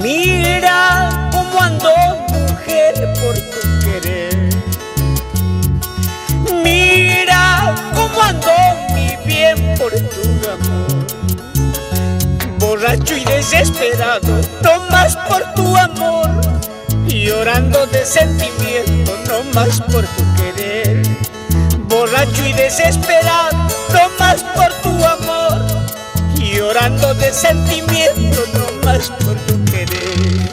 Mira cómo ando, mujer, por tu querer. Mira cómo ando, mi bien, por tu amor. Borracho y desesperado, no más por tu amor. Llorando de sentimiento, no más por tu querer. Borracho y desesperado, no más por tu amor. Llorando de sentimiento, no más por tu querer.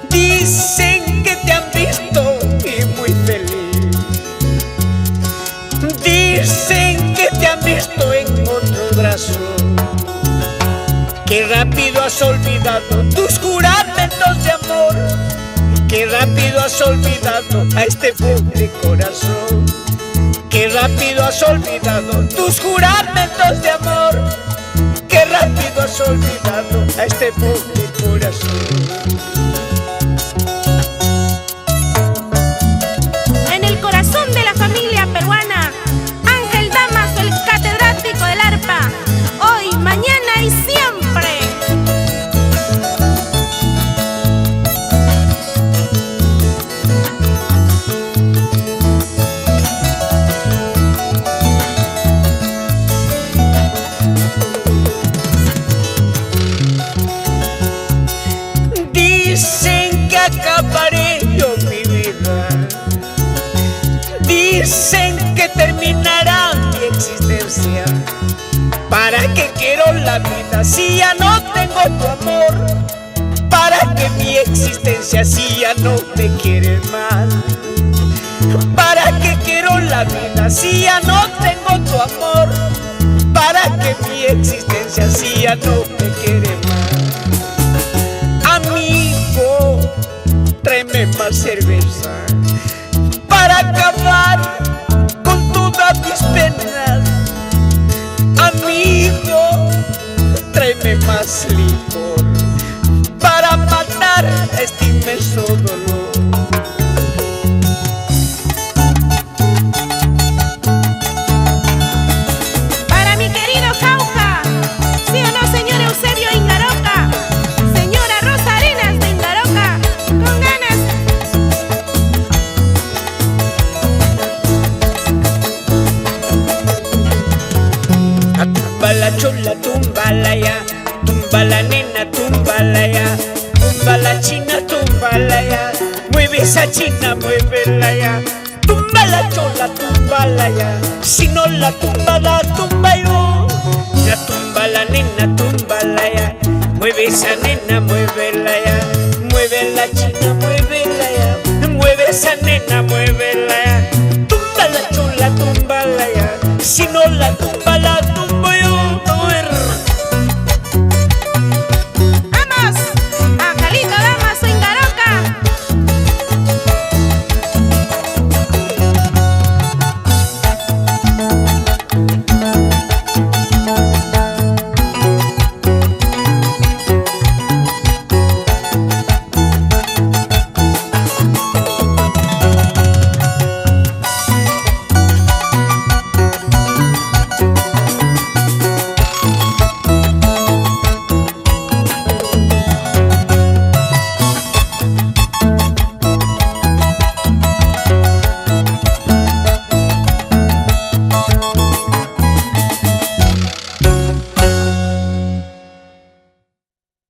Dicen que te han visto y muy feliz. Dicen que te han visto en otros brazos. Qué rápido has olvidado tus juramentos de amor. Qué rápido has olvidado a este pobre corazón. Qué rápido has olvidado tus juramentos de amor. Qué rápido has olvidado a este pobre corazón. En el corazón de la familia peruana, Ángel Damaso, el catedrático del arpa, hoy, mañana y siempre. Dicen que acabaré yo mi vida. Dicen que terminará mi existencia. ¿Para qué quiero la vida si ya no tengo tu amor? ¿Para qué mi existencia si ya no me quieres más? ¿Para qué quiero la vida si ya no tengo tu amor? ¿Para qué mi existencia si ya no me quieres más? Amigo, tráeme más cerveza para acabar con todas mis penas. Amigo, tráeme más licor para matar este inmenso dolor. Para mi querido Jauja, ¿sí o no, señor Eusebio Ingaroca? Señora Rosa Arenas de Ingaroca, con ganas. Tumba la chola, tumba la ya, tumba la nena, tumba la ya, tumba la china, tumba la ya, mueve esa china, muévela ya. Tumba la chola, tumba la ya, si no la tumba yo. Ya tumba la nena, tumba la ya, mueve esa nena, muévela ya. Mueve la china, muévela ya, mueve esa nena, muévela ya. Tumba la chola, tumba la ya, si no la tumba